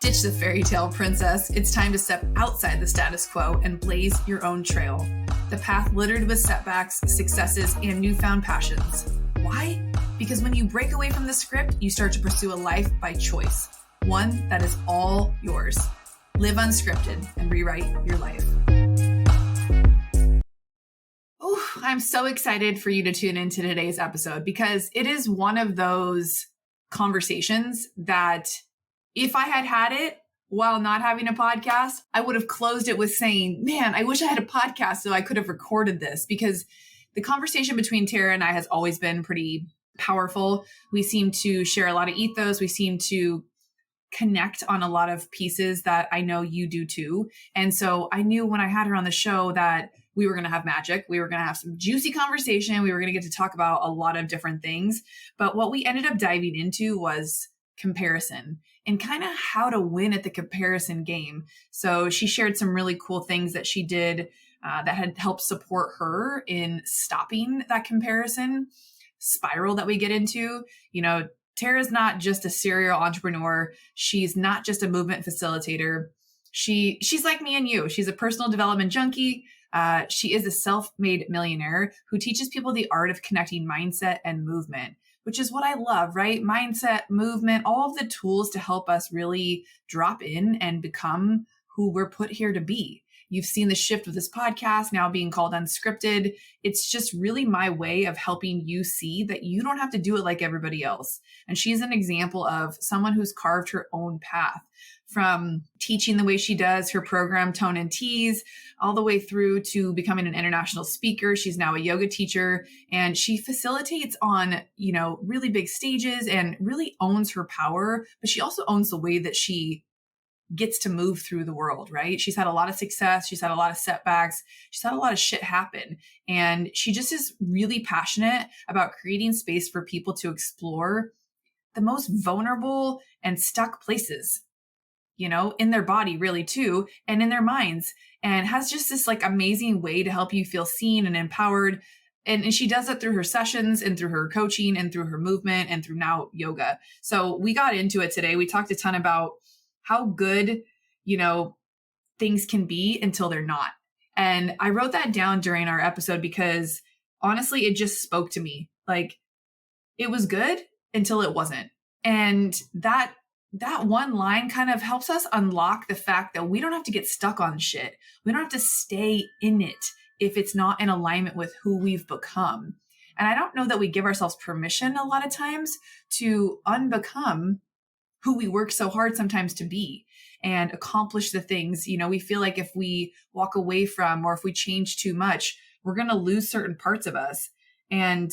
Ditch the fairy tale princess. It's time to step outside the status quo and blaze your own trail. The path littered with setbacks, successes, and newfound passions. Why? Because when you break away from the script, you start to pursue a life by choice. One that is all yours. Live unscripted and rewrite your life. Oh, I'm so excited for you to tune into today's episode because it is one of those conversations that if I had had it while not having a podcast, I would have closed it with saying, man, I wish I had a podcast so I could have recorded this, because the conversation between Tara and I has always been pretty powerful. We seem to share a lot of ethos. We seem to connect on a lot of pieces that I know you do too. And so I knew when I had her on the show that we were going to have magic. We were going to have some juicy conversation. We were going to get to talk about a lot of different things. But what we ended up diving into was comparison and kind of how to win at the comparison game. So she shared some really cool things that she did that had helped support her in stopping that comparison spiral that we get into. You know, Tara's not just a serial entrepreneur. She's not just a movement facilitator. She's like me and you. She's a personal development junkie. She is a self-made millionaire who teaches people the art of connecting mindset and movement, which is what I love, right? Mindset, movement, all of the tools to help us really drop in and become who we're put here to be. You've seen the shift with this podcast now being called Unscripted. It's just really my way of helping you see that you don't have to do it like everybody else. And she's an example of someone who's carved her own path, from teaching the way she does her program, Tone and Tease, all the way through to becoming an international speaker. She's now a yoga teacher, and she facilitates on, really big stages and really owns her power, but she also owns the way that she gets to move through the world, right? She's had a lot of success. She's had a lot of setbacks. She's had a lot of shit happen. And she just is really passionate about creating space for people to explore the most vulnerable and stuck places, in their body really too, and in their minds, and has just this like amazing way to help you feel seen and empowered. And she does it through her sessions and through her coaching and through her movement and through now yoga. So we got into it today. We talked a ton about how good, things can be until they're not. And I wrote that down during our episode because honestly, it just spoke to me. Like, it was good until it wasn't. And that one line kind of helps us unlock the fact that we don't have to get stuck on shit. We don't have to stay in it if it's not in alignment with who we've become. And I don't know that we give ourselves permission a lot of times to unbecome who we work so hard sometimes to be and accomplish the things. We feel like if we walk away from, or if we change too much, we're going to lose certain parts of us. And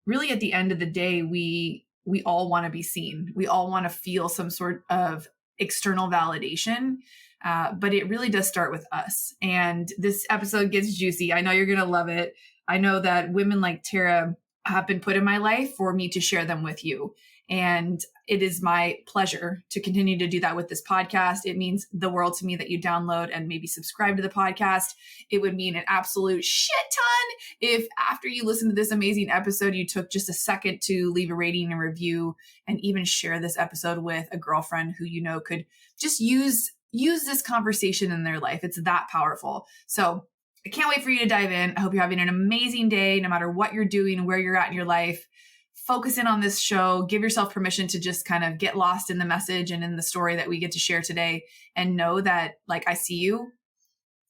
really at the end of the day, we all want to be seen. We all want to feel some sort of external validation. But it really does start with us. And this episode gets juicy. I know you're going to love it. I know that women like Tara have been put in my life for me to share them with you. And it is my pleasure to continue to do that with this podcast. It means the world to me that you download and maybe subscribe to the podcast. It would mean an absolute shit ton if after you listen to this amazing episode, you took just a second to leave a rating and review and even share this episode with a girlfriend who could just use this conversation in their life. It's that powerful. So I can't wait for you to dive in. I hope you're having an amazing day, no matter what you're doing and where you're at in your life. Focus in on this show. Give yourself permission to just kind of get lost in the message and in the story that we get to share today, and know that, like, I see you.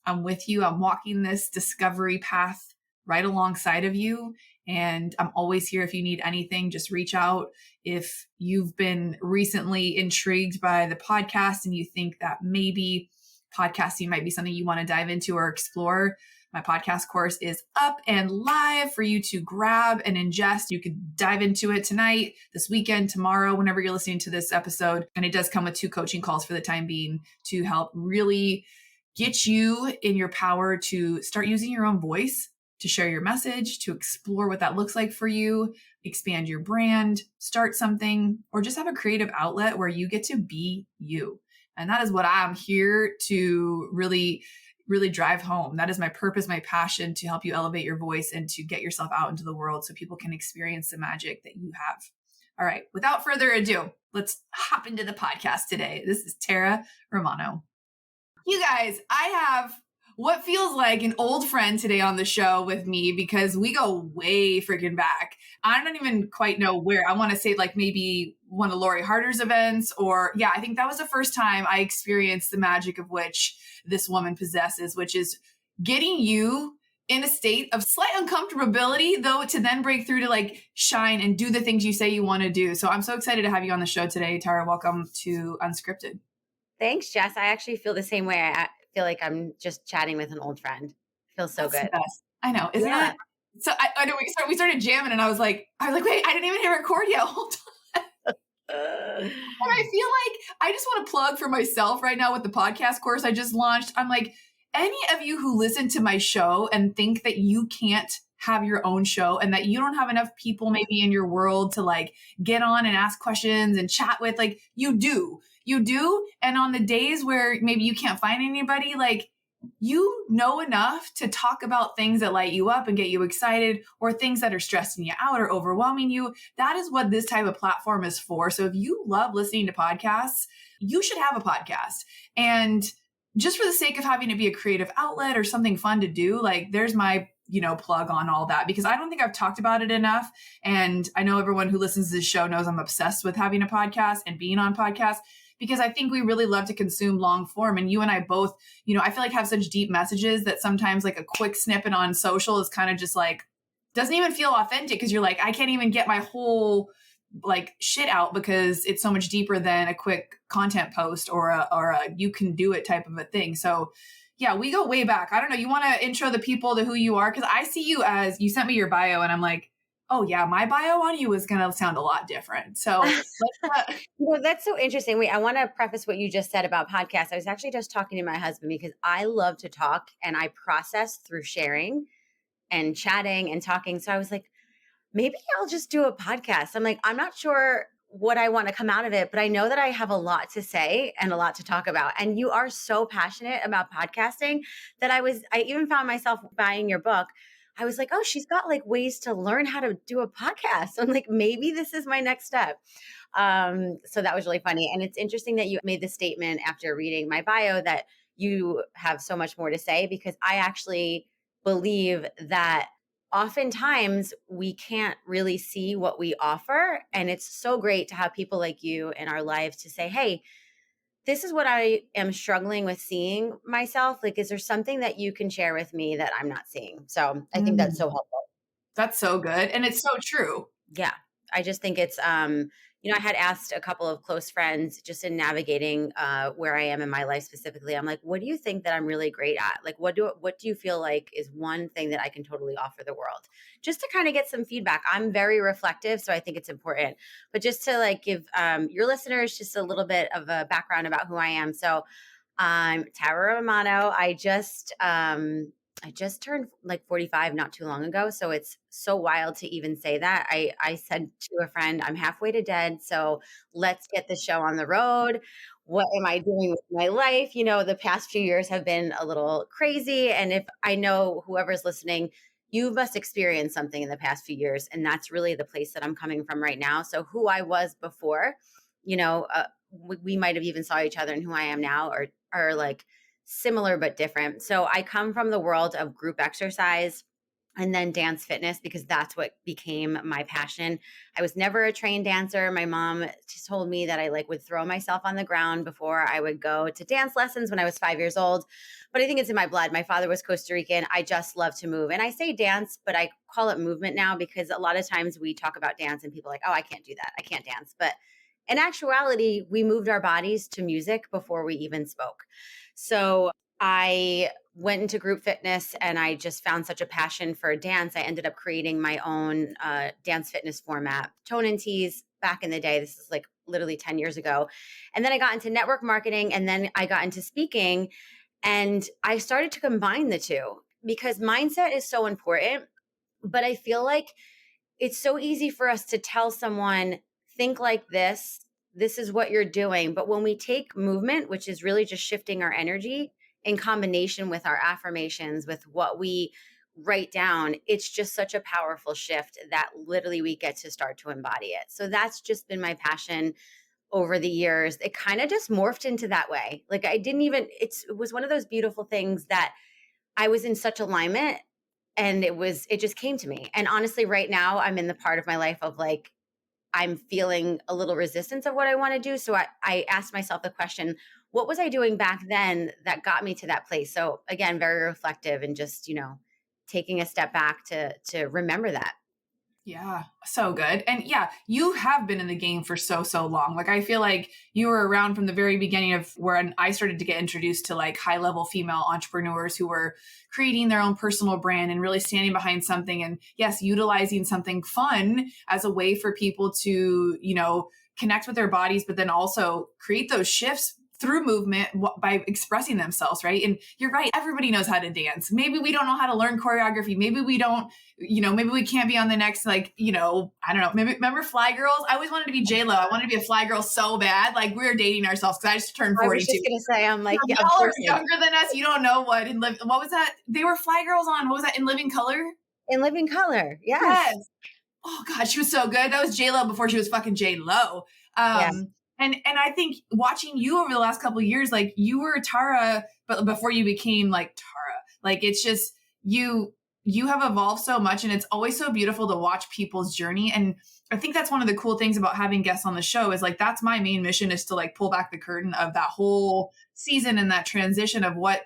I'm with you. I'm walking this discovery path right alongside of you. And I'm always here. If you need anything, just reach out. If you've been recently intrigued by the podcast and you think that maybe podcasting might be something you want to dive into or explore, my podcast course is up and live for you to grab and ingest. You could dive into it tonight, this weekend, tomorrow, whenever you're listening to this episode. And it does come with 2 coaching calls for the time being to help really get you in your power to start using your own voice, to share your message, to explore what that looks like for you, expand your brand, start something, or just have a creative outlet where you get to be you. And that is what I'm here to really drive home. That is my purpose, my passion, to help you elevate your voice and to get yourself out into the world so people can experience the magic that you have. All right, without further ado, let's hop into the podcast today. This is Tara Romano. You guys, I have what feels like an old friend today on the show with me because we go way freaking back. I don't even quite know where. I want to say like maybe one of Lori Harder's events, or I think that was the first time I experienced the magic of which this woman possesses, which is getting you in a state of slight uncomfortability, though, to then break through to like shine and do the things you say you want to do. So I'm so excited to have you on the show today, Tara. Welcome to Unscripted. Thanks, Jess. I actually feel the same way. I feel like I'm just chatting with an old friend. It feels so good. I know, isn't it? So I know we started jamming, and I was like, wait, I didn't even hit record yet. Hold on. And I feel like I just want to plug for myself right now with the podcast course I just launched. I'm like, any of you who listen to my show and think that you can't have your own show and that you don't have enough people maybe in your world to like get on and ask questions and chat with, like you do. And on the days where maybe you can't find anybody, like you know enough to talk about things that light you up and get you excited, or things that are stressing you out or overwhelming you. That is what this type of platform is for. So if you love listening to podcasts, you should have a podcast. And just for the sake of having to be a creative outlet or something fun to do, like there's my, plug on all that, because I don't think I've talked about it enough. And I know everyone who listens to this show knows I'm obsessed with having a podcast and being on podcasts, because I think we really love to consume long form. And you and I both, I feel like have such deep messages that sometimes like a quick snippet on social is kind of just like, doesn't even feel authentic, because you're like, I can't even get my whole like shit out because it's so much deeper than a quick content post or a you can do it type of a thing. So yeah, we go way back. I don't know. You want to intro the people to who you are? Because I see you as, you sent me your bio and I'm like, oh yeah, my bio on you is going to sound a lot different. So that's so interesting. Wait, I want to preface what you just said about podcasts. I was actually just talking to my husband because I love to talk and I process through sharing and chatting and talking. So I was like, maybe I'll just do a podcast. I'm like, I'm not sure what I want to come out of it, but I know that I have a lot to say and a lot to talk about. And you are so passionate about podcasting that I even found myself buying your book. I was like, oh, she's got like ways to learn how to do a podcast. I'm like, maybe this is my next step. So that was really funny. And it's interesting that you made the statement after reading my bio that you have so much more to say, because I actually believe that oftentimes we can't really see what we offer. And it's so great to have people like you in our lives to say, hey, this is what I am struggling with seeing myself. Like, is there something that you can share with me that I'm not seeing? So I think that's so helpful. That's so good. And it's so true. Yeah. I just think it's, I had asked a couple of close friends just in navigating where I am in my life specifically. I'm like, what do you think that I'm really great at? Like, what do you feel like is one thing that I can totally offer the world? Just to kind of get some feedback. I'm very reflective, so I think it's important. But just to like give your listeners just a little bit of a background about who I am. So I'm Tara Romano. I just turned like 45 not too long ago. So it's so wild to even say that. I said to a friend, I'm halfway to dead. So let's get the show on the road. What am I doing with my life? The past few years have been a little crazy. And if I know whoever's listening, you must experience something in the past few years. And that's really the place that I'm coming from right now. So who I was before, we might have even saw each other, and who I am now are like similar but different. So I come from the world of group exercise and then dance fitness, because that's what became my passion. I was never a trained dancer. My mom just told me that I would throw myself on the ground before I would go to dance lessons when I was 5 years old. But I think it's in my blood. My father was Costa Rican. I just love to move. And I say dance, but I call it movement now, because a lot of times we talk about dance and people are like, oh, I can't do that. I can't dance. But in actuality, we moved our bodies to music before we even spoke. So I went into group fitness and I just found such a passion for dance. I ended up creating my own dance fitness format, Tone and Tease, back in the day. This is like literally 10 years ago. And then I got into network marketing, and then I got into speaking, and I started to combine the two, because mindset is so important. But I feel like it's so easy for us to tell someone, think like this is what you're doing. But when we take movement, which is really just shifting our energy in combination with our affirmations, with what we write down, it's just such a powerful shift that literally we get to start to embody it. So that's just been my passion over the years, it kind of just morphed into that way. Like I didn't even, it was one of those beautiful things that I was in such alignment, and it just came to me. And honestly, right now I'm in the part of my life of like, I'm feeling a little resistance of what I want to do. So I asked myself the question, what was I doing back then that got me to that place? So again, very reflective and just, taking a step back to remember that. Yeah, so good. And yeah, you have been in the game for so long. Like I feel like you were around from the very beginning of when I started to get introduced to like high level female entrepreneurs who were creating their own personal brand and really standing behind something, and yes, utilizing something fun as a way for people to, connect with their bodies, but then also create those shifts through movement by expressing themselves, right? And you're right, everybody knows how to dance. Maybe we don't know how to learn choreography. Maybe we don't, maybe we can't be on the next, like, I don't know. Maybe remember Fly Girls? I always wanted to be J-Lo. I wanted to be a Fly Girl so bad. Like we were dating ourselves because I just turned I was 42. just going to say, I'm like, yeah, of Y'all are course. younger than us. You don't know what what was that? They were Fly Girls on, what was that, In Living Color? In Living Color. Yes. Yes. Oh God, she was so good. That was J-Lo before she was fucking J-Lo. Yeah. And I think watching you over the last couple of years, like you were Tara, but before you became like Tara, like it's just you have evolved so much, and it's always so beautiful to watch people's journey. And I think that's one of the cool things about having guests on the show is like that's my main mission, is to like pull back the curtain of that whole season and that transition of what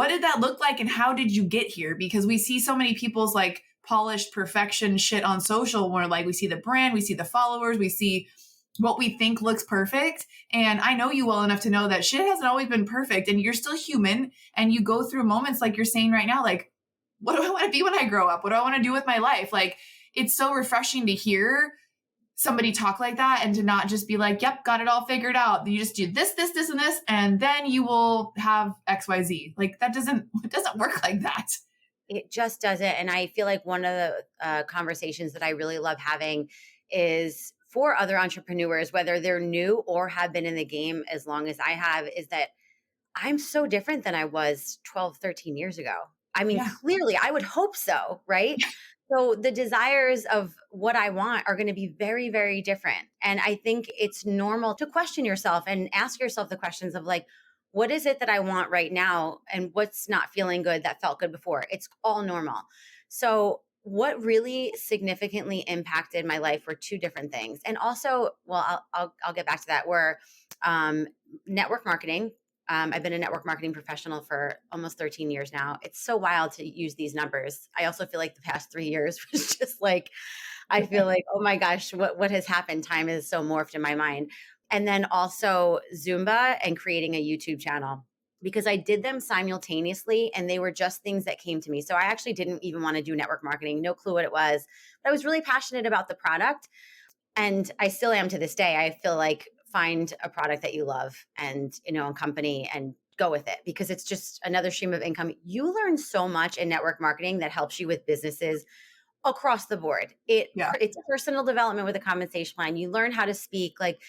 did that look like and how did you get here? Because we see so many people's like polished perfection shit on social where like we see the brand, we see the followers, we see what we think looks perfect. And I know you well enough to know that shit hasn't always been perfect, and you're still human, and you go through moments like you're saying right now, like, what do I want to be when I grow up? What do I want to do with my life? Like, it's so refreshing to hear somebody talk like that and to not just be like, yep, got it all figured out. You just do this, this, this, and this, and then you will have XYZ. Like it doesn't work like that. It just doesn't. And I feel like one of the conversations that I really love having is for other entrepreneurs, whether they're new or have been in the game as long as I have, is that I'm so different than I was 12, 13 years ago. I mean, Yeah. clearly, I would hope so, right? So the desires of what I want are going to be very, very different. And I think it's normal to question yourself and ask yourself the questions of like, what is it that I want right now? And what's not feeling good that felt good before? It's all normal. So what really significantly impacted my life were two different things. And also, well, I'll get back to that, were network marketing. I've been a network marketing professional for almost 13 years now. It's so wild to use these numbers. I also feel like the past 3 years was just like, I feel like, oh my gosh, what has happened? Time is so morphed in my mind. And then also Zumba and creating a YouTube channel, because I did them simultaneously and they were just things that came to me. So I actually didn't even want to do network marketing, no clue what it was, but I was really passionate about the product. And I still am to this day. I feel like find a product that you love and, a company, and go with it, because it's just another stream of income. You learn so much in network marketing that helps you with businesses across the board. It's personal development with a compensation plan. You learn how to speak, like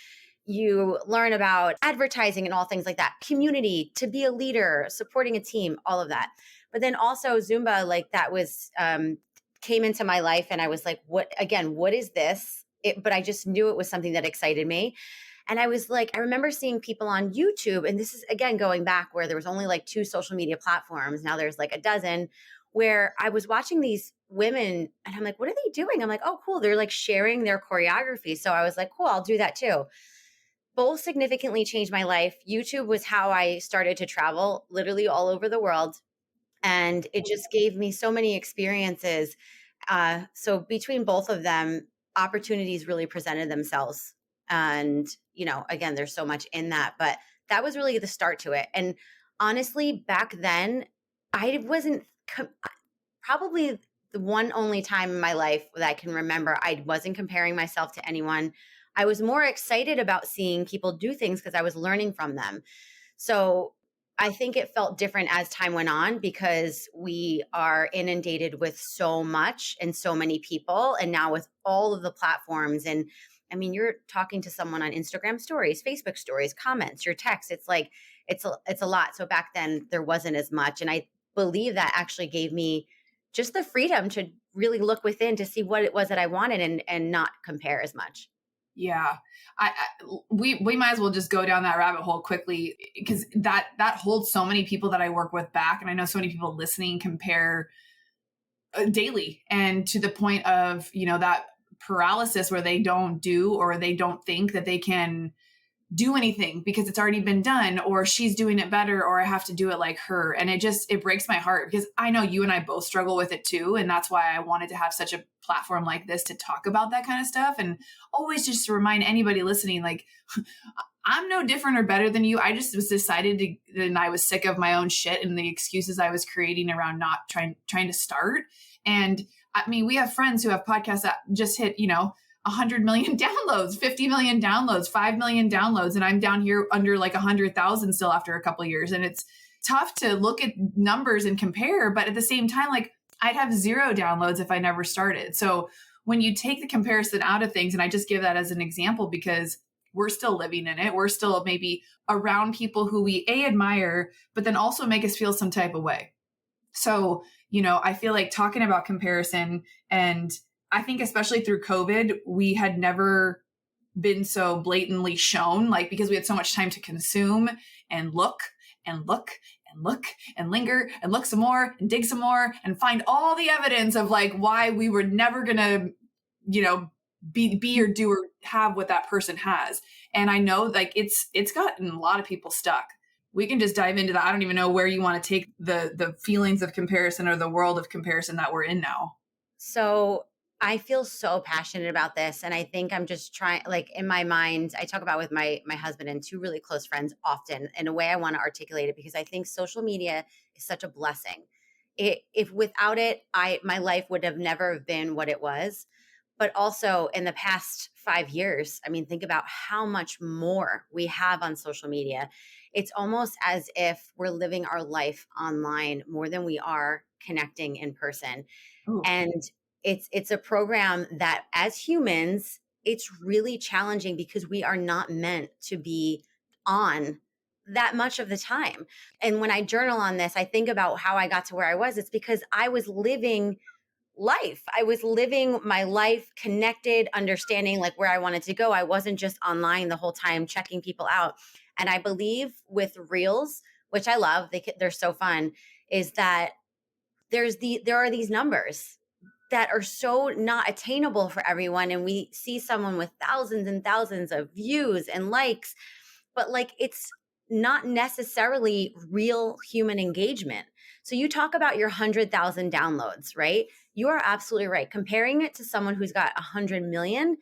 you learn about advertising and all things like that, community, to be a leader, supporting a team, all of that. But then also Zumba, like that was, came into my life and I was like, what is this? But I just knew it was something that excited me. And I was like, I remember seeing people on YouTube, and this is again going back where there was only like 2 social media platforms. Now there's like a dozen, where I was watching these women and I'm like, what are they doing? I'm like, oh, cool. They're like sharing their choreography. So I was like, cool, I'll do that too. Both significantly changed my life. YouTube was how I started to travel literally all over the world. And it just gave me so many experiences. So between both of them, opportunities really presented themselves. And, again, there's so much in that, but that was really the start to it. And honestly, back then, I wasn't probably the one only time in my life that I can remember I wasn't comparing myself to anyone. I was more excited about seeing people do things because I was learning from them. So I think it felt different as time went on, because we are inundated with so much and so many people. And now with all of the platforms, and I mean, you're talking to someone on Instagram stories, Facebook stories, comments, your text. It's like, it's a lot. So back then there wasn't as much. And I believe that actually gave me just the freedom to really look within to see what it was that I wanted, and not compare as much. Yeah. We might as well just go down that rabbit hole quickly because that holds so many people that I work with back. And I know so many people listening compare daily, and to the point of, that paralysis where they don't do, or they don't think that they can do anything because it's already been done, or she's doing it better, or I have to do it like her. And it breaks my heart because I know you and I both struggle with it too. And that's why I wanted to have such a platform like this to talk about that kind of stuff. And always just to remind anybody listening, like, I'm no different or better than you. I just was decided to, and I was sick of my own shit and the excuses I was creating around not trying to start. And I mean, we have friends who have podcasts that just hit, 100 million downloads, 50 million downloads, 5 million downloads. And I'm down here under like 100,000 still after a couple of years. And it's tough to look at numbers and compare. But at the same time, like, I'd have 0 downloads if I never started. So when you take the comparison out of things, and I just give that as an example because we're still living in it. We're still maybe around people who we admire, but then also make us feel some type of way. So, I feel like talking about comparison, and I think especially through COVID, we had never been so blatantly shown, like, because we had so much time to consume and look and look and look and linger and look some more and dig some more and find all the evidence of like why we were never going to, be or do or have what that person has. And I know like it's gotten a lot of people stuck. We can just dive into that. I don't even know where you want to take the feelings of comparison or the world of comparison that we're in now. So I feel so passionate about this. And I think I'm just trying, like in my mind, I talk about with my husband and 2 really close friends often in a way I want to articulate it because I think social media is such a blessing. If without it, my life would have never been what it was. But also in the past 5 years, I mean, think about how much more we have on social media. It's almost as if we're living our life online more than we are connecting in person. Ooh. And it's a program that as humans, it's really challenging because we are not meant to be on that much of the time. And when I journal on this, I think about how I got to where I was. It's because I was living life. I was living my life connected, understanding like where I wanted to go. I wasn't just online the whole time checking people out. And I believe with reels, which I love, they're so fun, is that there are these numbers that are so not attainable for everyone. And we see someone with thousands and thousands of views and likes, but like it's not necessarily real human engagement. So you talk about your 100,000 downloads, right? You are absolutely right. Comparing it to someone who's got 100 million,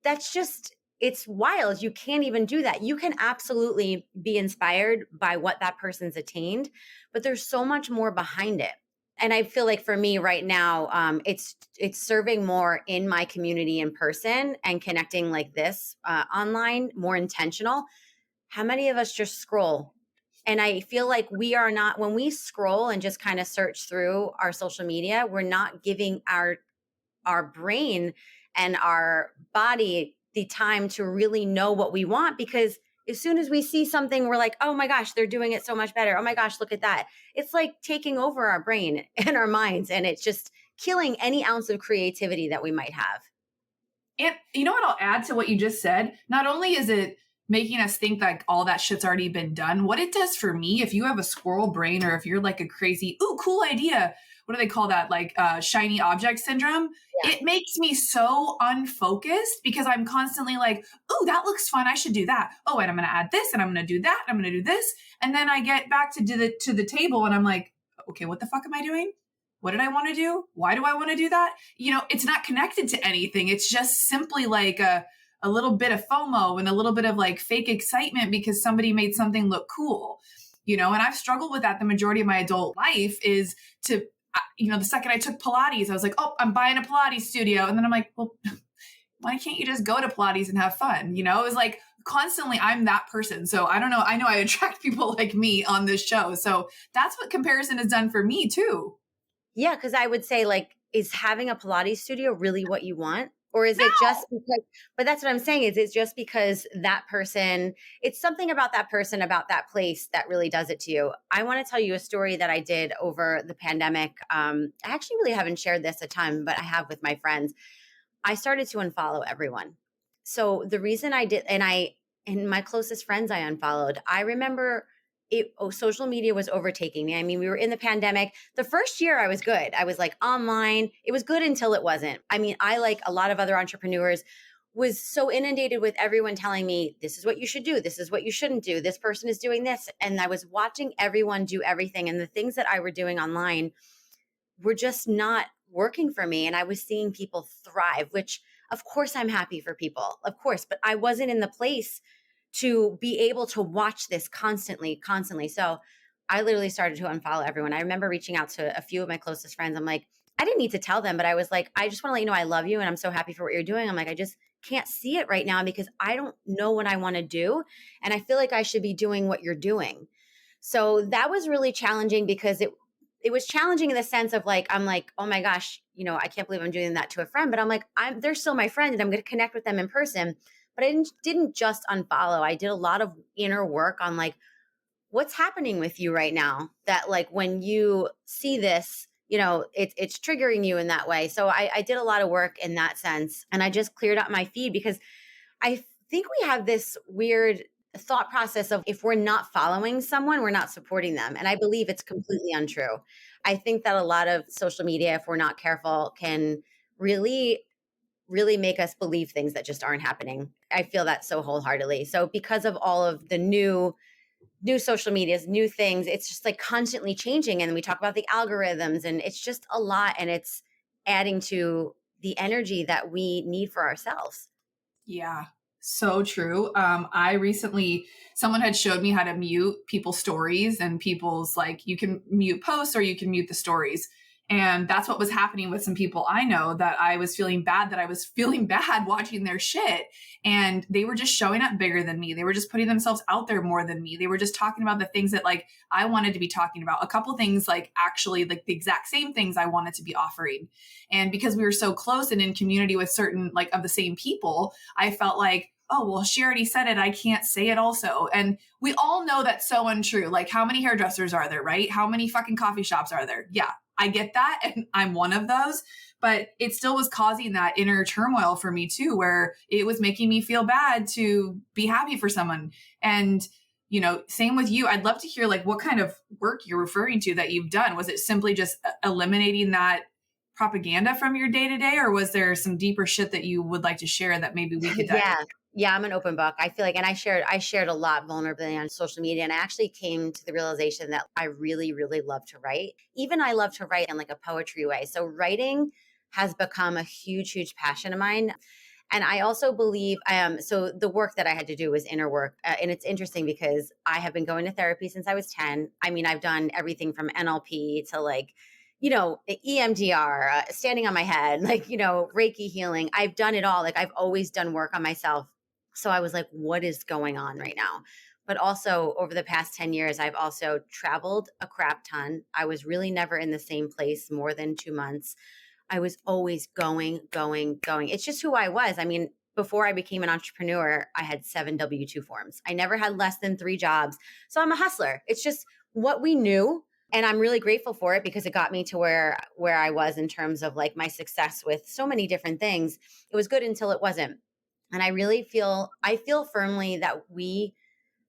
that's just, it's wild. You can't even do that. You can absolutely be inspired by what that person's attained, but there's so much more behind it. And I feel like for me right now, it's serving more in my community in person and connecting like this online, more intentional. How many of us just scroll? And I feel like we are not, when we scroll and just kind of search through our social media, we're not giving our brain and our body the time to really know what we want, because as soon as we see something, we're like, oh my gosh, they're doing it so much better. Oh my gosh, look at that. It's like taking over our brain and our minds, and it's just killing any ounce of creativity that we might have. And you know what I'll add to what you just said? Not only is it making us think like all that shit's already been done, what it does for me, if you have a squirrel brain or if you're like a crazy, ooh, cool idea, what do they call that? Like shiny object syndrome. Yeah. It makes me so unfocused because I'm constantly like, ooh, that looks fun. I should do that. Oh, and I'm going to add this and I'm going to do that. I'm going to do this. And then I get back to the table and I'm like, okay, what the fuck am I doing? What did I want to do? Why do I want to do that? It's not connected to anything. It's just simply like a little bit of FOMO and a little bit of like fake excitement because somebody made something look cool, and I've struggled with that the majority of my adult life is to, the second I took Pilates, I was like, oh, I'm buying a Pilates studio. And then I'm like, well, why can't you just go to Pilates and have fun? It was like constantly I'm that person. So I don't know. I know I attract people like me on this show. So that's what comparison has done for me too. Yeah. Cause I would say like, is having a Pilates studio really what you want? Or is it just because, but that's what I'm saying is it's just because that person, it's something about that person, about that place that really does it to you. I want to tell you a story that I did over the pandemic. I actually really haven't shared this a ton, but I have with my friends. I started to unfollow everyone. So the reason I did, and my closest friends I unfollowed, I remember social media was overtaking me. I mean, we were in the pandemic. The first year I was good. I was like online. It was good until it wasn't. I mean, I, like a lot of other entrepreneurs, was so inundated with everyone telling me, this is what you should do. This is what you shouldn't do. This person is doing this. And I was watching everyone do everything. And the things that I were doing online were just not working for me. And I was seeing people thrive, which of course I'm happy for people, of course, but I wasn't in the place to be able to watch this constantly. So I literally started to unfollow everyone. I remember reaching out to a few of my closest friends. I'm like, I didn't need to tell them, but I was like, I just want to let you know I love you and I'm so happy for what you're doing. I'm like, I just can't see it right now because I don't know what I want to do. And I feel like I should be doing what you're doing. So that was really challenging because it was challenging in the sense of like, I'm like, oh my gosh, I can't believe I'm doing that to a friend, but I'm like, they're still my friend and I'm going to connect with them in person. But I didn't just unfollow. I did a lot of inner work on like, what's happening with you right now that like when you see this, it's triggering you in that way. So I did a lot of work in that sense. And I just cleared up my feed because I think we have this weird thought process of if we're not following someone, we're not supporting them. And I believe it's completely untrue. I think that a lot of social media, if we're not careful, can really, really make us believe things that just aren't happening. I feel that so wholeheartedly. So because of all of the new social medias, new things, it's just like constantly changing. And we talk about the algorithms and it's just a lot and it's adding to the energy that we need for ourselves. Yeah, so true. I recently, someone had showed me how to mute people's stories and people's like, you can mute posts or you can mute the stories. And that's what was happening with some people I know that I was feeling bad, that I was feeling bad watching their shit. And they were just showing up bigger than me. They were just putting themselves out there more than me. They were just talking about the things that like I wanted to be talking about. A couple things like actually like the exact same things I wanted to be offering. And because we were so close and in community with certain like of the same people, I felt like, oh, well, she already said it. I can't say it also. And we all know that's so untrue. Like how many hairdressers are there, right? How many fucking coffee shops are there? Yeah, I get that. And I'm one of those, but it still was causing that inner turmoil for me too, where it was making me feel bad to be happy for someone. And, same with you. I'd love to hear like what kind of work you're referring to that you've done. Was it simply just eliminating that propaganda from your day to day, or was there some deeper shit that you would like to share that maybe we could dive Yeah. into? Yeah, I'm an open book. I feel like, and I shared a lot vulnerably on social media. And I actually came to the realization that I really, really love to write. Even I love to write in like a poetry way. So writing has become a huge, huge passion of mine. And I also believe, so the work that I had to do was inner work. And it's interesting because I have been going to therapy since I was 10. I mean, I've done everything from NLP to like, EMDR, standing on my head, like, Reiki healing. I've done it all. Like I've always done work on myself. So I was like, what is going on right now? But also over the past 10 years, I've also traveled a crap ton. I was really never in the same place more than 2 months. I was always going, going, going. It's just who I was. I mean, before I became an entrepreneur, I had 7 W-2 forms. I never had less than 3 jobs. So I'm a hustler. It's just what we knew. And I'm really grateful for it because it got me to where I was in terms of like my success with so many different things. It was good until it wasn't. And I feel firmly that we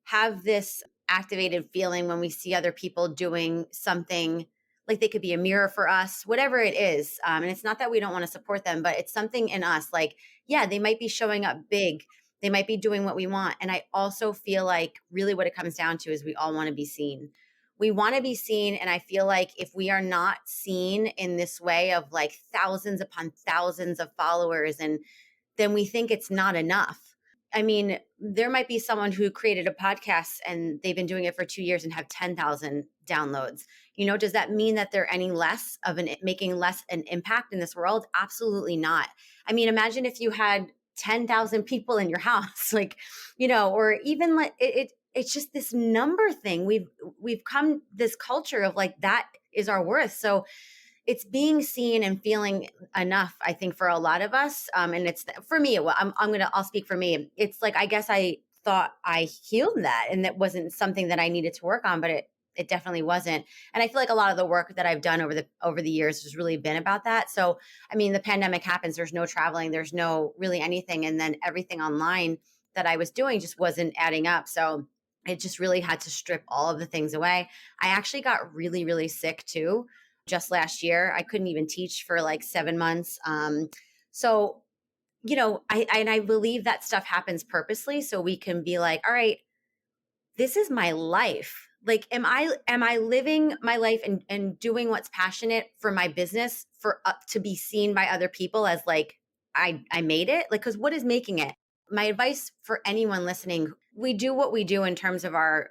have this activated feeling when we see other people doing something, like they could be a mirror for us, whatever it is. And it's not that we don't want to support them, but it's something in us like, yeah, they might be showing up big. They might be doing what we want. And I also feel like really what it comes down to is we all want to be seen. We want to be seen. And I feel like if we are not seen in this way of like thousands upon thousands of followers, and then we think it's not enough. I mean, there might be someone who created a podcast and they've been doing it for 2 years and have 10,000 downloads. Does that mean that they're any less of making less an impact in this world? Absolutely not. I mean, imagine if you had 10,000 people in your house, like, or even like it's just this number thing. We've come this culture of like, that is our worth. So it's being seen and feeling enough, I think, for a lot of us. And it's for me, I'll speak for me. It's like, I guess I thought I healed that and that wasn't something that I needed to work on, but it definitely wasn't. And I feel like a lot of the work that I've done over the years has really been about that. So, I mean, the pandemic happens, there's no traveling, there's no really anything. And then everything online that I was doing just wasn't adding up. So it just really had to strip all of the things away. I actually got really, really sick too. Just last year, I couldn't even teach for like 7 months. So, I believe that stuff happens purposely so we can be like, all right, this is my life. Like, am I living my life and doing what's passionate for my business for to be seen by other people as like I made it? Like, because what is making it? My advice for anyone listening, we do what we do in terms of our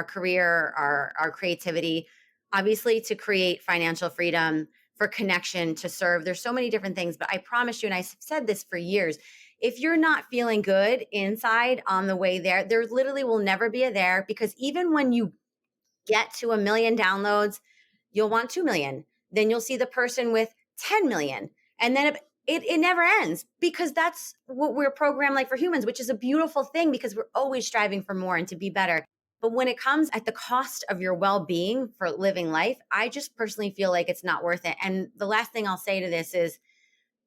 career, our creativity, obviously to create financial freedom, for connection, to serve. There's so many different things, but I promise you, and I've said this for years, if you're not feeling good inside on the way there literally will never be a there, because even when you get to 1 million downloads, you'll want 2 million. Then you'll see the person with 10 million. And then it never ends, because that's what we're programmed like for humans, which is a beautiful thing because we're always striving for more and to be better. But when it comes at the cost of your well-being for living life, I just personally feel like it's not worth it. And the last thing I'll say to this is,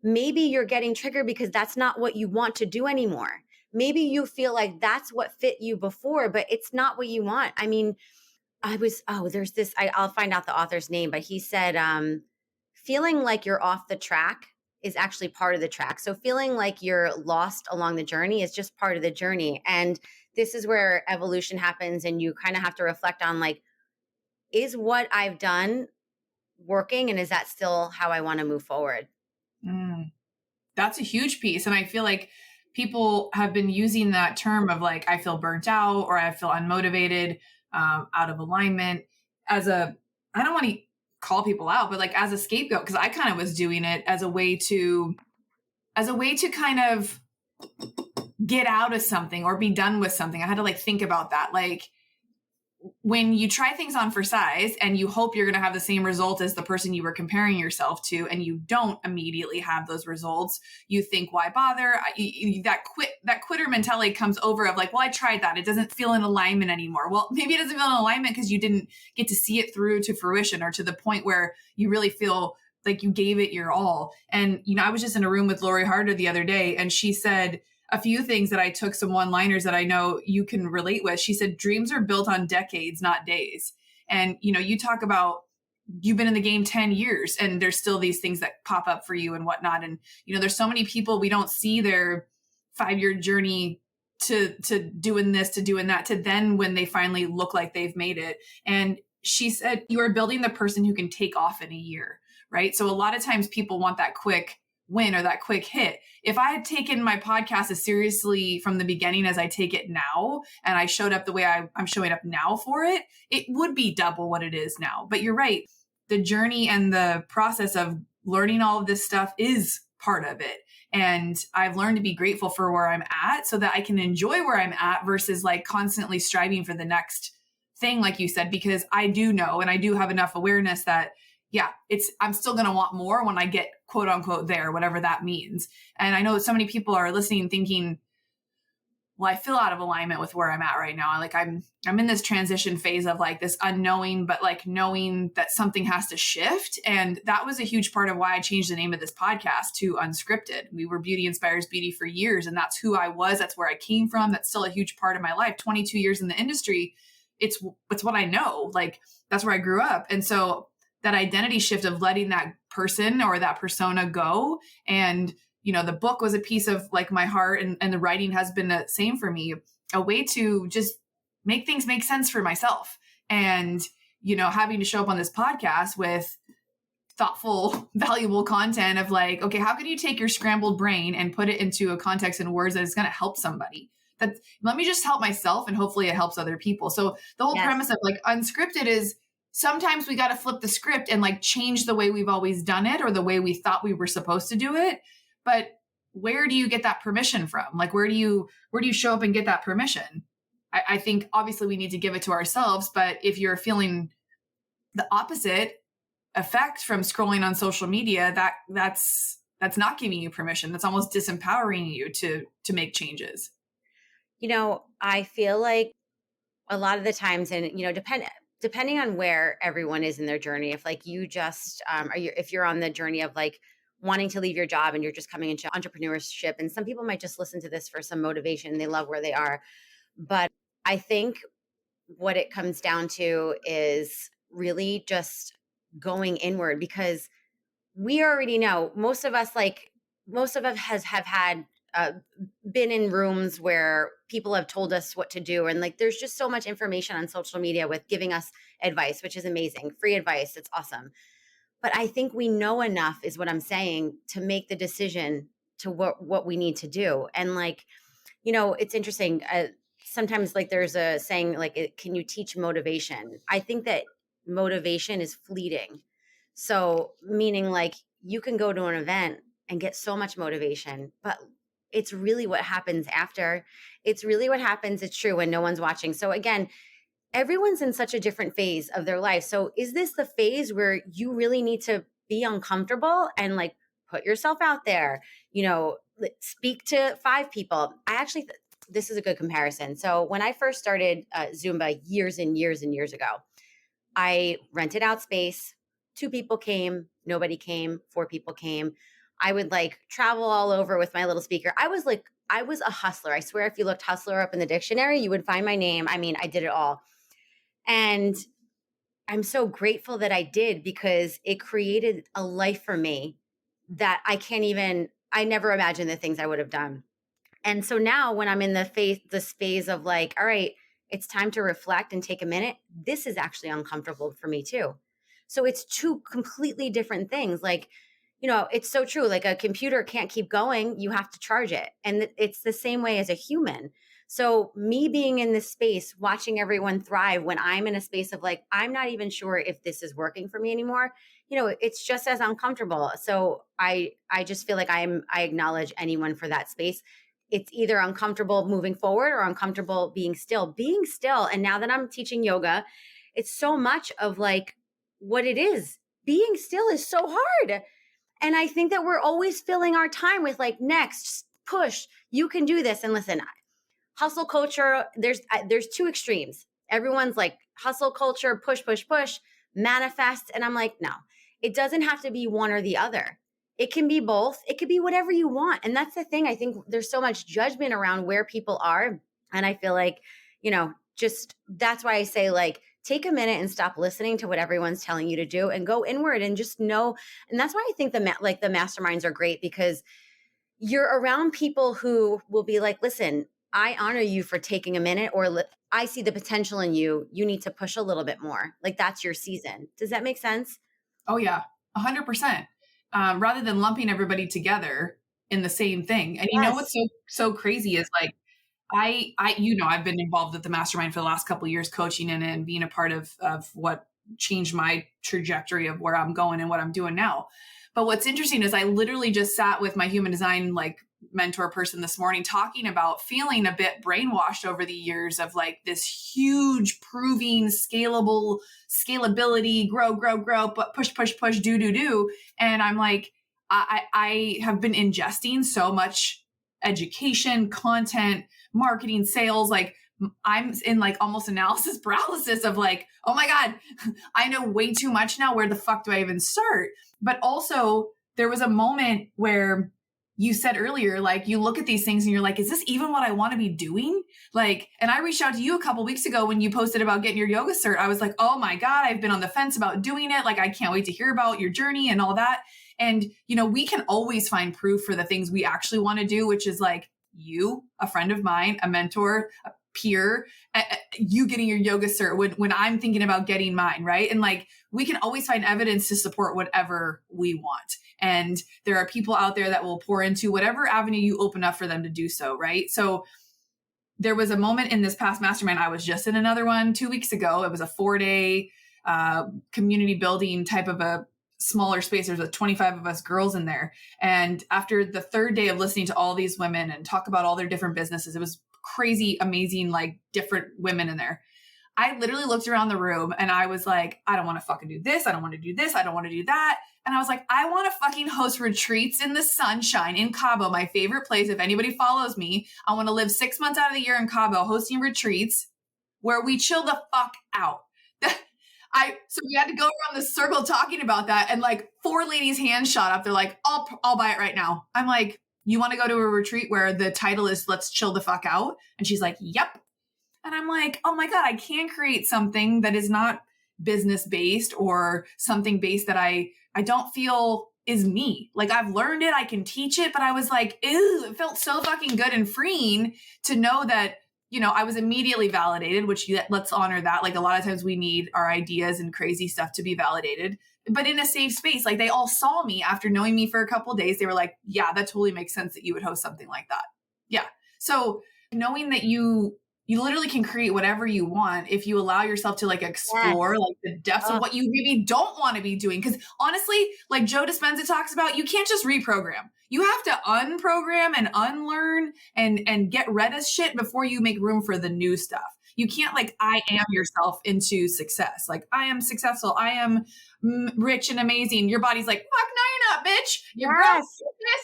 maybe you're getting triggered because that's not what you want to do anymore. Maybe you feel like that's what fit you before, but it's not what you want. I mean, there's this, I'll find out the author's name, but he said, feeling like you're off the track is actually part of the track. So feeling like you're lost along the journey is just part of the journey. And this is where evolution happens. And you kind of have to reflect on like, is what I've done working? And is that still how I want to move forward? That's a huge piece. And I feel like people have been using that term of like, I feel burnt out or I feel unmotivated, out of alignment I don't want to call people out, but like as a scapegoat, because I kind of was doing it as a way to kind of get out of something or be done with something. I had to like think about that. Like when you try things on for size and you hope you're going to have the same result as the person you were comparing yourself to, and you don't immediately have those results, you think, why bother? That quitter mentality comes over of like, well, I tried that. It doesn't feel in alignment anymore. Well, maybe it doesn't feel in alignment because you didn't get to see it through to fruition or to the point where you really feel like you gave it your all. And, I was just in a room with Lori Harder the other day, and she said a few things that I took, some one-liners that I know you can relate with. She said, dreams are built on decades, not days. And, you talk about, you've been in the game 10 years and there's still these things that pop up for you and whatnot. And, there's so many people, we don't see their 5-year journey to doing this, to doing that, to then when they finally look like they've made it. And she said, you are building the person who can take off in a year, right? So a lot of times people want that quick win or that quick hit. If I had taken my podcast as seriously from the beginning as I take it now, and I showed up the way I'm showing up now for it, it would be double what it is now. But you're right. The journey and the process of learning all of this stuff is part of it. And I've learned to be grateful for where I'm at so that I can enjoy where I'm at versus like constantly striving for the next thing, like you said, because I do know, and I do have enough awareness that I'm still going to want more when I get quote unquote there, whatever that means. And I know so many people are listening thinking, well, I feel out of alignment with where I'm at right now. Like I'm in this transition phase of like this unknowing, but like knowing that something has to shift. And that was a huge part of why I changed the name of this podcast to Unscripted. We were Beauty Inspires Beauty for years. And that's who I was. That's where I came from. That's still a huge part of my life. 22 years in the industry. It's what I know. Like that's where I grew up. And so that identity shift of letting that person or that persona go. And, the book was a piece of like my heart, and the writing has been the same for me, a way to just make things make sense for myself. And, having to show up on this podcast with thoughtful, valuable content of like, okay, how can you take your scrambled brain and put it into a context and words that is going to help somebody? Let me just help myself and hopefully it helps other people. So the whole premise of like Unscripted is, sometimes we got to flip the script and like change the way we've always done it or the way we thought we were supposed to do it. But where do you get that permission from? Like, where do you show up and get that permission? I think obviously we need to give it to ourselves, but if you're feeling the opposite effect from scrolling on social media, that's not giving you permission. That's almost disempowering you to make changes. I feel like a lot of the times, and depending on where everyone is in their journey, if like you just if you're on the journey of like wanting to leave your job and you're just coming into entrepreneurship, and some people might just listen to this for some motivation, they love where they are. But I think what it comes down to is really just going inward, because we already know, most of us have had uh, been in rooms where people have told us what to do, and like there's just so much information on social media with giving us advice, which is amazing, free advice, it's awesome. But I think we know enough, is what I'm saying, to make the decision to what we need to do. And like, it's interesting. Sometimes like there's a saying like, can you teach motivation? I think that motivation is fleeting. So meaning like you can go to an event and get so much motivation, but it's really what happens after. It's really what happens. It's true when no one's watching. So again, everyone's in such a different phase of their life. So is this the phase where you really need to be uncomfortable and like put yourself out there, speak to 5 people? I actually, this is a good comparison. So when I first started Zumba years and years and years ago, I rented out space. 2 people came, nobody came, 4 people came. I would like travel all over with my little speaker. I was a hustler. I swear, if you looked hustler up in the dictionary, you would find my name. I mean, I did it all. And I'm so grateful that I did, because it created a life for me that I never imagined the things I would have done. And so now when I'm in this phase of like, all right, it's time to reflect and take a minute, this is actually uncomfortable for me too. So it's 2 completely different things. Like, it's so true. Like a computer can't keep going. You have to charge it. And it's the same way as a human. So me being in this space, watching everyone thrive when I'm in a space of like, I'm not even sure if this is working for me anymore. It's just as uncomfortable. So I just feel like I acknowledge anyone for that space. It's either uncomfortable moving forward or uncomfortable being still. And now that I'm teaching yoga, it's so much of like what it is. Being still is so hard. And I think that we're always filling our time with like, next, push, you can do this. And listen, hustle culture, there's 2 extremes. Everyone's like hustle culture, push, push, push, manifest. And I'm like, no, it doesn't have to be one or the other. It can be both. It could be whatever you want. And that's the thing. I think there's so much judgment around where people are. And I feel like, just that's why I say like, take a minute and stop listening to what everyone's telling you to do and go inward and just know. And that's why I think the masterminds are great, because you're around people who will be like, listen, I honor you for taking a minute, or I see the potential in you. You need to push a little bit more. Like that's your season. Does that make sense? Oh yeah, 100%. Rather than lumping everybody together in the same thing. And Yes. what's so crazy is like, I've been involved with the mastermind for the last couple of years, coaching and being a part of what changed my trajectory of where I'm going and what I'm doing now. But what's interesting is I literally just sat with my human design like mentor person this morning talking about feeling a bit brainwashed over the years of like this huge proving scalability, grow, but push, do. And I'm like, I have been ingesting so much education, content, marketing, sales. Like I'm in like almost analysis paralysis of like, oh my God, I know way too much now. Where the fuck do I even start? But also there was a moment where you said earlier, like you look at these things and you're like, is this even what I want to be doing? Like, and I reached out to you a couple weeks ago when you posted about getting your yoga cert. I was like, oh my God, I've been on the fence about doing it. Like, I can't wait to hear about your journey and all that. And, we can always find proof for the things we actually want to do, which is like you, a friend of mine, a mentor, a peer, you getting your yoga cert when I'm thinking about getting mine, right? And like, we can always find evidence to support whatever we want. And there are people out there that will pour into whatever avenue you open up for them to do so, right? So there was a moment in this past mastermind. I was just in another one 2 weeks ago. It was a 4-day community building type of a smaller space. There's 25 of us girls in there. And after the 3rd day of listening to all these women and talk about all their different businesses, it was crazy, amazing, like different women in there. I literally looked around the room and I was like, I don't want to fucking do this. I don't want to do this. I don't want to do that. And I was like, I want to fucking host retreats in the sunshine in Cabo, my favorite place. If anybody follows me, I want to live 6 months out of the year in Cabo, hosting retreats where we chill the fuck out. So we had to go around this circle talking about that, and like 4 ladies' hands shot up. They're like, I'll buy it right now. I'm like, you want to go to a retreat where the title is "Let's chill the fuck out"? And she's like, yep. And I'm like, oh my God, I can create something that is not business based or something based that I don't feel is me. Like I've learned it, I can teach it, but I was like, ew, it felt so fucking good and freeing to know that, I was immediately validated, which let's honor that. Like a lot of times we need our ideas and crazy stuff to be validated, but in a safe space. Like they all saw me after knowing me for a couple of days. They were like, yeah, that totally makes sense that you would host something like that. Yeah. So knowing that you literally can create whatever you want if you allow yourself to like explore like the depths of what you maybe don't want to be doing. Because honestly, like Joe Dispenza talks about, you can't just reprogram. You have to unprogram and unlearn and get rid of shit before you make room for the new stuff. You can't like I am yourself into success. Like I am successful. I am rich and amazing. Your body's like, fuck, no, you're not, bitch. You're broke.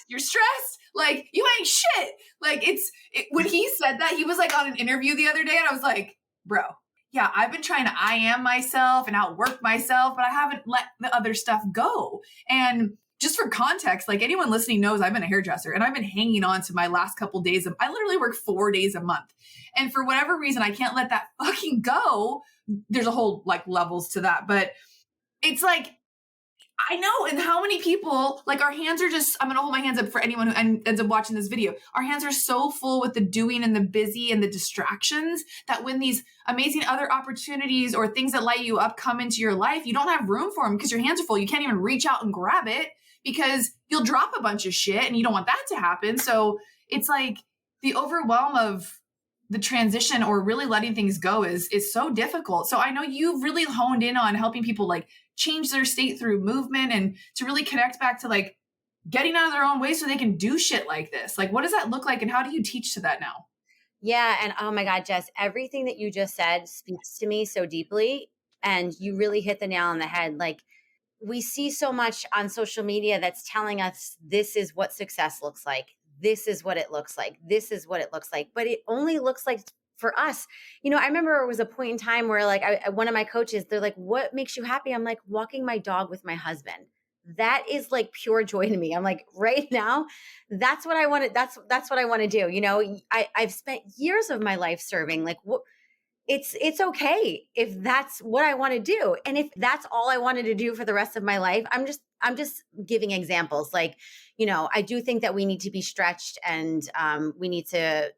You're stressed. Like you ain't shit. Like when he said that, he was like on an interview the other day, and I was like, bro, yeah, I've been trying to I am myself and outwork myself, but I haven't let the other stuff go. And just for context, like anyone listening knows I've been a hairdresser and I've been hanging on to my last couple days I literally work 4 days a month. And for whatever reason, I can't let that fucking go. There's a whole like levels to that, but it's like, I know. And how many people, like our hands are just, I'm going to hold my hands up for anyone who ends up watching this video. Our hands are so full with the doing and the busy and the distractions that when these amazing other opportunities or things that light you up come into your life, you don't have room for them because your hands are full. You can't even reach out and grab it because you'll drop a bunch of shit and you don't want that to happen. So it's like the overwhelm of the transition or really letting things go is so difficult. So I know you've really honed in on helping people like change their state through movement and to really connect back to like getting out of their own way so they can do shit like this. Like, what does that look like? And how do you teach to that now? Yeah. And oh my God, Jess, everything that you just said speaks to me so deeply. And you really hit the nail on the head. Like we see so much on social media that's telling us this is what success looks like. This is what it looks like. This is what it looks like. But it only looks like for us. I remember it was a point in time where like one of my coaches, they're like, what makes you happy? I'm like, walking my dog with my husband. That is like pure joy to me. I'm like, right now, that's what I want to, that's what I want to do. I've spent years of my life serving. Like it's okay if that's what I want to do. And if that's all I wanted to do for the rest of my life, I'm just giving examples. Like, I do think that we need to be stretched and we need to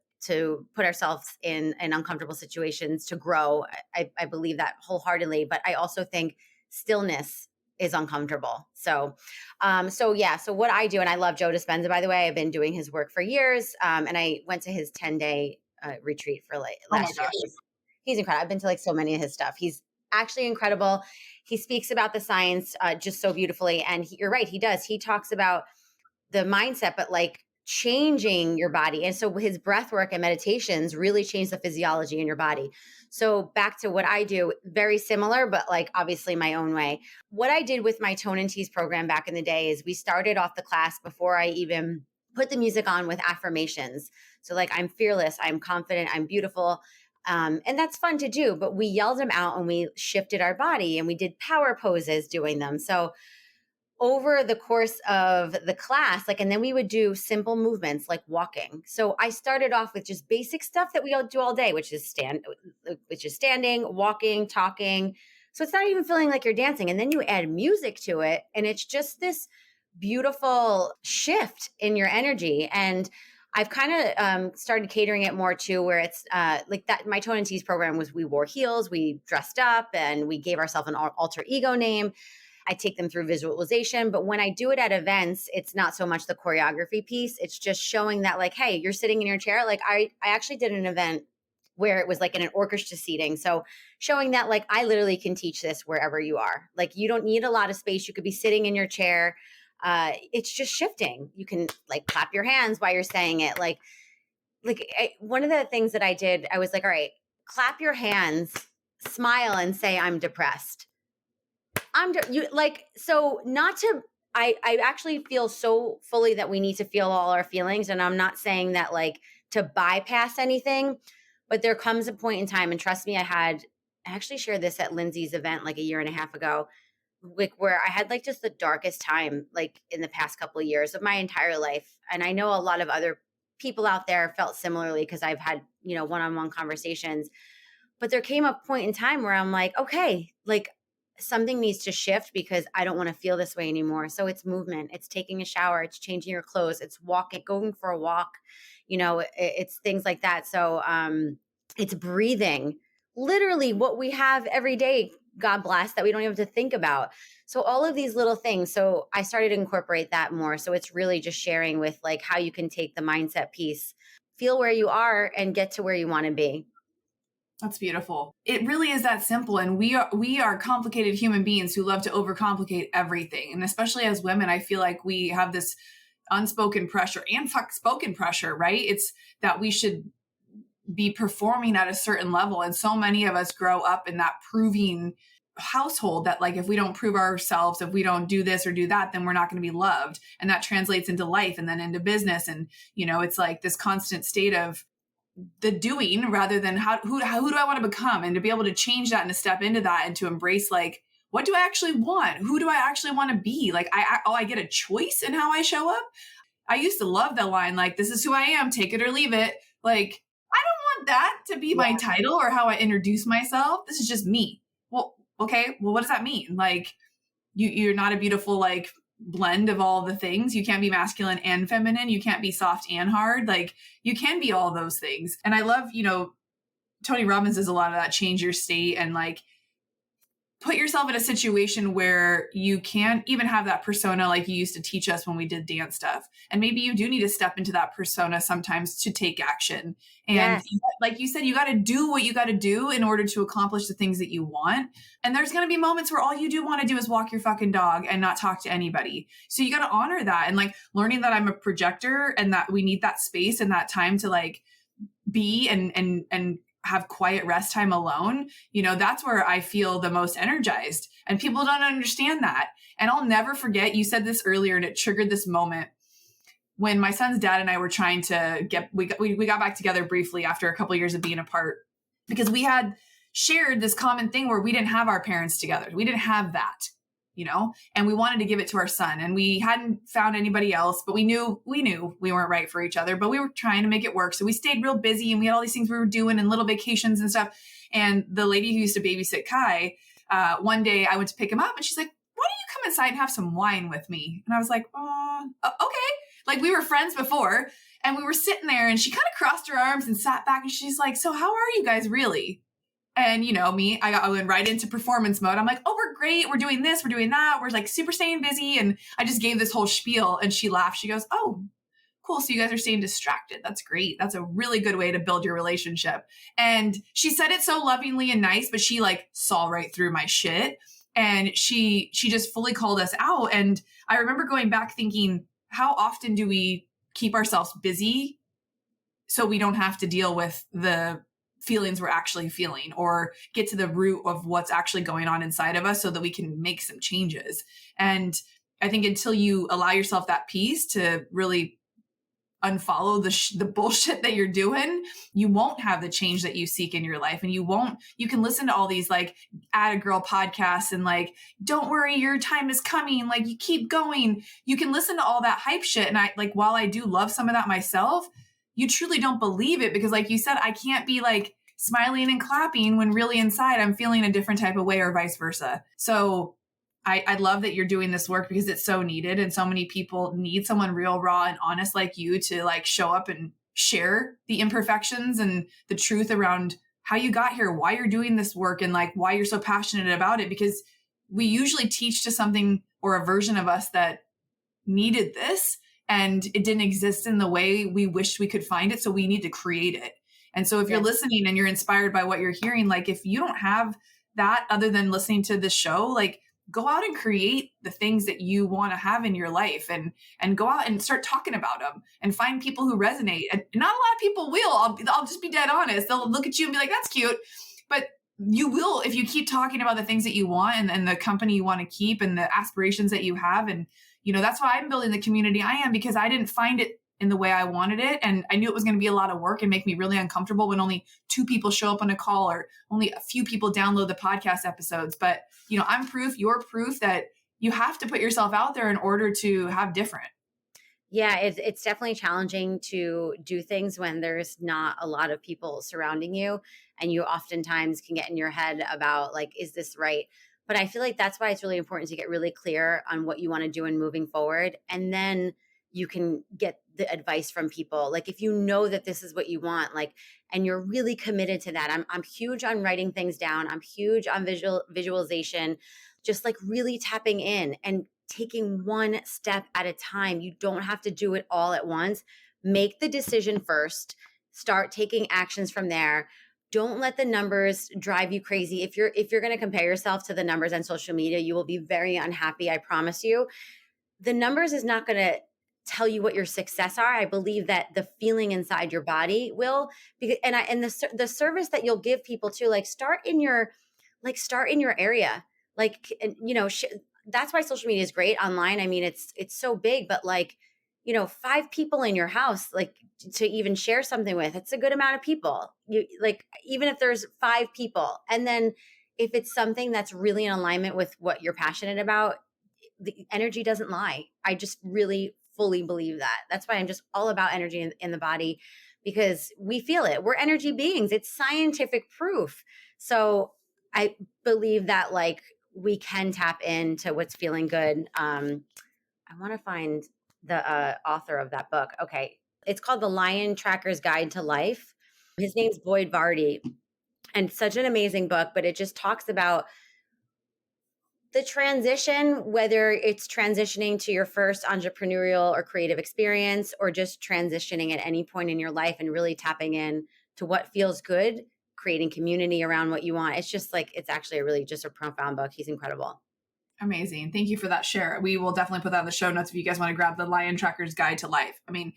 put ourselves in uncomfortable situations to grow. I believe that wholeheartedly, but I also think stillness is uncomfortable. So what I do, and I love Joe Dispenza, by the way, I've been doing his work for years. And I went to his 10-day retreat for like last year. He's incredible. I've been to like so many of his stuff. He's actually incredible. He speaks about the science just so beautifully. And you're right. He does. He talks about the mindset, but like changing your body. And so his breath work and meditations really change the physiology in your body. So back to what I do, very similar, but like obviously my own way. What I did with my Tone and Tease program back in the day is we started off the class before I even put the music on with affirmations. So like, I'm fearless, I'm confident, I'm beautiful. And that's fun to do, but we yelled them out and we shifted our body and we did power poses doing them. So over the course of the class, like, and then we would do simple movements like walking. So I started off with just basic stuff that we all do all day, which is standing, walking, talking. So it's not even feeling like you're dancing. And then you add music to it. And it's just this beautiful shift in your energy. And I've kind of started catering it more to where it's like that. My Tone and Tease program was we wore heels, we dressed up, and we gave ourselves an alter ego name. I take them through visualization. But when I do it at events, it's not so much the choreography piece. It's just showing that like, hey, you're sitting in your chair. Like I actually did an event where it was like in an orchestra seating. So showing that like I literally can teach this wherever you are. Like you don't need a lot of space. You could be sitting in your chair. It's just shifting. You can like clap your hands while you're saying it. One of the things that I did, I was like, all right, clap your hands, smile and say, I'm depressed. I actually feel so fully that we need to feel all our feelings. And I'm not saying that like to bypass anything, but there comes a point in time, and trust me, I had I actually shared this at Lindsay's event like a year and a half ago, like where I had like just the darkest time like in the past couple of years of my entire life. And I know a lot of other people out there felt similarly because I've had, one-on-one conversations. But there came a point in time where I'm like, okay, like something needs to shift because I don't want to feel this way anymore. So it's movement, it's taking a shower, it's changing your clothes, it's walking, going for a walk, it's things like that. So it's breathing, literally what we have every day. God bless that we don't even have to think about. So all of these little things. So I started to incorporate that more. So it's really just sharing with like how you can take the mindset piece, feel where you are and get to where you want to be. That's beautiful. It really is that simple. And we are complicated human beings who love to overcomplicate everything. And especially as women, I feel like we have this unspoken pressure and spoken pressure, right? It's that we should be performing at a certain level. And so many of us grow up in that proving household that like, if we don't prove ourselves, if we don't do this or do that, then we're not going to be loved. And that translates into life and then into business. And, it's like this constant state of the doing rather than who do I want to become, and to be able to change that and to step into that and to embrace like, what do I actually want? Who do I actually want to be? Like, I get a choice in how I show up. I used to love that line, like, this is who I am, take it or leave it. Like, I don't want that to be my title or how I introduce myself. This is just me. Well, okay. Well, what does that mean? Like, you're not a beautiful, like, blend of all the things. You can't be masculine and feminine. You can't be soft and hard. Like, you can be all those things. And I love, Tony Robbins does a lot of that, change your state and like put yourself in a situation where you can't even have that persona like you used to teach us when we did dance stuff. And maybe you do need to step into that persona sometimes to take action. And Yes. like you said, you got to do what you got to do in order to accomplish the things that you want. And there's going to be moments where all you do want to do is walk your fucking dog and not talk to anybody. So you got to honor that. And like learning that I'm a projector and that we need that space and that time to like be and have quiet rest time alone, that's where I feel the most energized. And people don't understand that. And I'll never forget, you said this earlier and it triggered this moment when my son's dad and I were trying to we got back together briefly after a couple of years of being apart, because we had shared this common thing where we didn't have our parents together. We didn't have that, and we wanted to give it to our son, and we hadn't found anybody else, but we knew we weren't right for each other, but we were trying to make it work. So we stayed real busy and we had all these things we were doing and little vacations and stuff. And the lady who used to babysit Kai, one day I went to pick him up and she's like, why don't you come inside and have some wine with me? And I was like, okay. Like, we were friends before and we were sitting there and she kind of crossed her arms and sat back and she's like, so how are you guys really? And me, I went right into performance mode. I'm like, oh, we're great. We're doing this. We're doing that. We're like super staying busy. And I just gave this whole spiel and she laughed. She goes, oh, cool. So you guys are staying distracted. That's great. That's a really good way to build your relationship. And she said it so lovingly and nice, but she like saw right through my shit. And she just fully called us out. And I remember going back thinking, how often do we keep ourselves busy so we don't have to deal with the feelings we're actually feeling or get to the root of what's actually going on inside of us so that we can make some changes. And I think until you allow yourself that peace to really unfollow the bullshit that you're doing, you won't have the change that you seek in your life. And you can listen to all these like Atta Girl podcasts and like, don't worry, your time is coming. Like, you keep going. You can listen to all that hype shit. And I like, while I do love some of that myself, you truly don't believe it because like you said, I can't be like smiling and clapping when really inside I'm feeling a different type of way or vice versa. So I love that you're doing this work because it's so needed. And so many people need someone real, raw and honest like you to like show up and share the imperfections and the truth around how you got here, why you're doing this work and like why you're so passionate about it. Because we usually teach to something or a version of us that needed this and it didn't exist in the way we wished we could find it. So we need to create it. And so if you're listening and you're inspired by what you're hearing, like if you don't have that other than listening to this show, like go out and create the things that you want to have in your life and go out and start talking about them and find people who resonate. And not a lot of people will, I'll just be dead honest. They'll look at you and be like, that's cute. But you will, if you keep talking about the things that you want and the company you want to keep and the aspirations that you have. And, that's why I'm building the community I am, because I didn't find it in the way I wanted it. And I knew it was going to be a lot of work and make me really uncomfortable when only 2 people show up on a call or only a few people download the podcast episodes. But, I'm proof, you're proof that you have to put yourself out there in order to have different. Yeah, it's definitely challenging to do things when there's not a lot of people surrounding you, and you oftentimes can get in your head about like, is this right? But I feel like that's why it's really important to get really clear on what you want to do and moving forward, and then you can get the advice from people. Like if you know that this is what you want, like, and you're really committed to that. I'm huge on writing things down. I'm huge on visualization, just like really tapping in and taking one step at a time. You don't have to do it all at once. Make the decision first, start taking actions from there. Don't let the numbers drive you crazy. If you're going to compare yourself to the numbers on social media, you will be very unhappy, I promise you. The numbers is not going to tell you what your success are. I believe that the feeling inside your body will, because and the service that you'll give people too, like start in your area. Like, and, that's why social media is great online. I mean, it's so big, but like, 5 people in your house, like to even share something with, it's a good amount of people. You like, even if there's 5 people, and then if it's something that's really in alignment with what you're passionate about, the energy doesn't lie. I just really fully believe that. That's why I'm just all about energy in the body, because we feel it. We're energy beings. It's scientific proof. So I believe that like we can tap into what's feeling good. I want to find the author of that book. Okay. It's called The Lion Tracker's Guide to Life. His name's Boyd Vardy, and such an amazing book, but it just talks about the transition, whether it's transitioning to your first entrepreneurial or creative experience, or just transitioning at any point in your life and really tapping in to what feels good, creating community around what you want. It's just like, it's actually just a profound book. He's incredible. Amazing. Thank you for that share. We will definitely put that in the show notes if you guys want to grab the Lion Tracker's Guide to Life. I mean,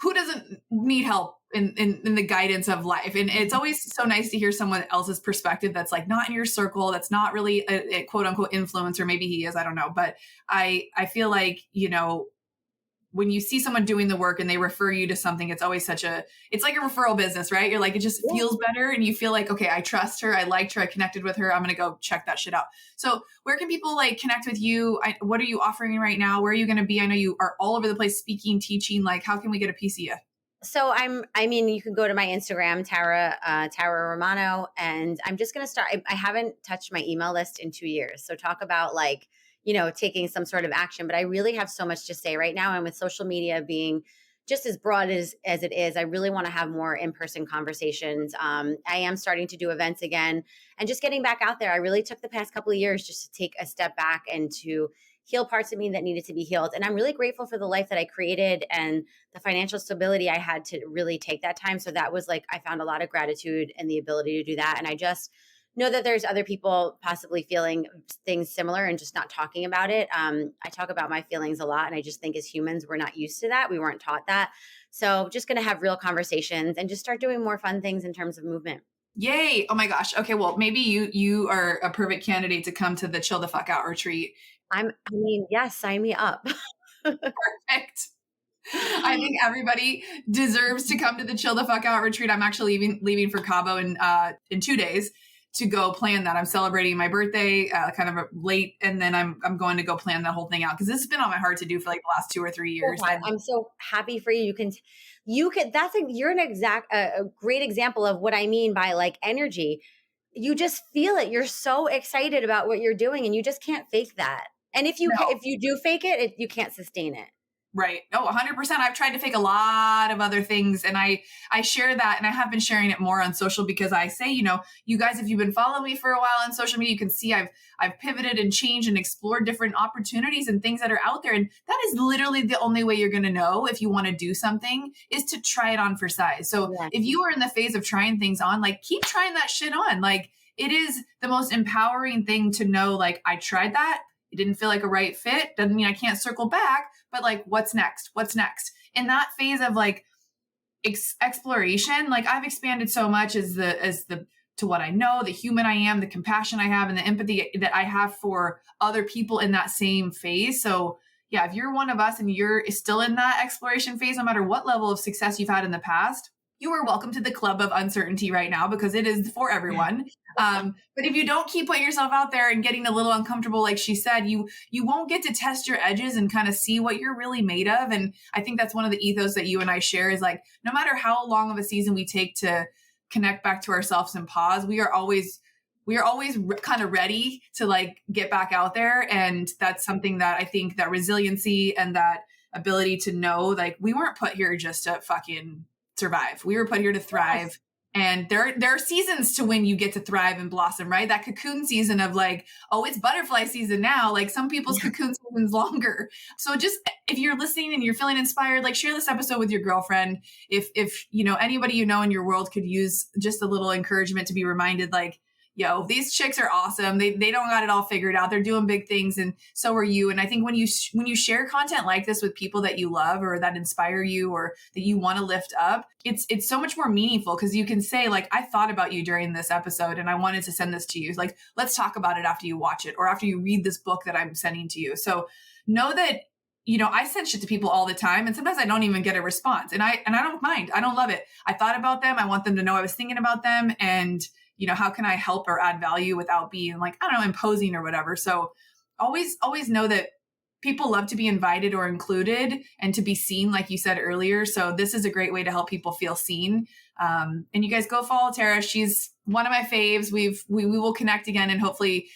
who doesn't need help in the guidance of life? And it's always so nice to hear someone else's perspective that's like not in your circle, that's not really a quote unquote influencer. Maybe he is, I don't know. But I feel like, when you see someone doing the work and they refer you to something, it's always it's like a referral business, right? You're like, it just feels better. And you feel like, okay, I trust her. I liked her. I connected with her. I'm going to go check that shit out. So where can people like connect with you? What are you offering right now? Where are you going to be? I know you are all over the place speaking, teaching. Like, how can we get a piece of you? So you can go to my Instagram, Tara Romano, and I'm just going to start. I haven't touched my email list in 2 years. So talk about like, taking some sort of action, but I really have so much to say right now. And with social media being just as broad as it is, I really want to have more in-person conversations. I am starting to do events again and just getting back out there. I really took the past couple of years just to take a step back and to heal parts of me that needed to be healed. And I'm really grateful for the life that I created and the financial stability I had to really take that time. So that was like, I found a lot of gratitude and the ability to do that. And I just know that there's other people possibly feeling things similar and just not talking about it. I talk about my feelings a lot, and I just think as humans, we're not used to that. We weren't taught that. So just going to have real conversations and just start doing more fun things in terms of movement. Yay. Oh my gosh. Okay. Well, maybe you are a perfect candidate to come to the Chill the Fuck Out retreat. Yes, sign me up. Perfect. I think everybody deserves to come to the Chill the Fuck Out retreat. I'm actually leaving for Cabo in 2 days to go plan that. I'm celebrating my birthday kind of late, and then I'm going to go plan that whole thing out because this has been on my heart to do for like the last 2 or 3 years. I'm so happy for you. You're a great example of what I mean by like energy. You just feel it. You're so excited about what you're doing, and you just can't fake that. And if you do fake it, you can't sustain it. Right. Oh, 100%. I've tried to fake a lot of other things, and I share that, and I have been sharing it more on social because I say, you guys, if you've been following me for a while on social media, you can see I've pivoted and changed and explored different opportunities and things that are out there. And that is literally the only way you're going to know if you want to do something is to try it on for size. So if you are in the phase of trying things on, like keep trying that shit on. Like it is the most empowering thing to know, like I tried that. It didn't feel like a right fit. Doesn't mean I can't circle back, but like, what's next? What's next? In that phase of like exploration, like I've expanded so much as to what I know, the human I am, the compassion I have, and the empathy that I have for other people in that same phase. So, yeah, if you're one of us and you're still in that exploration phase, no matter what level of success you've had in the past, you are welcome to the club of uncertainty right now, because it is for everyone. But if you don't keep putting yourself out there and getting a little uncomfortable, like she said, you won't get to test your edges and kind of see what you're really made of. And I think that's one of the ethos that you and I share is like, no matter how long of a season we take to connect back to ourselves and pause, we are always kind of ready to like get back out there. And that's something that I think that resiliency and that ability to know, like, we weren't put here just to fucking survive. We were put here to thrive. Yes. And there are seasons to when you get to thrive and blossom, right? That cocoon season of like, oh, it's butterfly season now. Like some people's cocoon season's longer. So just if you're listening and you're feeling inspired, like share this episode with your girlfriend. If anybody in your world could use just a little encouragement to be reminded, like, yo, these chicks are awesome. They don't got it all figured out. They're doing big things, and so are you. And I think when you share content like this with people that you love or that inspire you or that you want to lift up, it's so much more meaningful, because you can say like, I thought about you during this episode and I wanted to send this to you. Like, let's talk about it after you watch it or after you read this book that I'm sending to you. So know that, I send shit to people all the time, and sometimes I don't even get a response, and I don't mind. I don't love it. I thought about them. I want them to know I was thinking about them, and how can I help or add value without being like, I don't know, imposing or whatever. So always know that people love to be invited or included and to be seen, like you said earlier. So this is a great way to help people feel seen. And you guys go follow Tara. She's one of my faves. We will connect again, and hopefully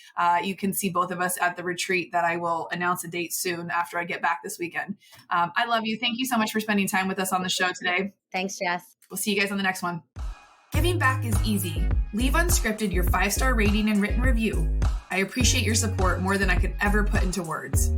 you can see both of us at the retreat that I will announce a date soon after I get back this weekend. I love you. Thank you so much for spending time with us on the show today. Thanks, Jess. We'll see you guys on the next one. Giving back is easy. Leave Unscripted your 5-star rating and written review. I appreciate your support more than I could ever put into words.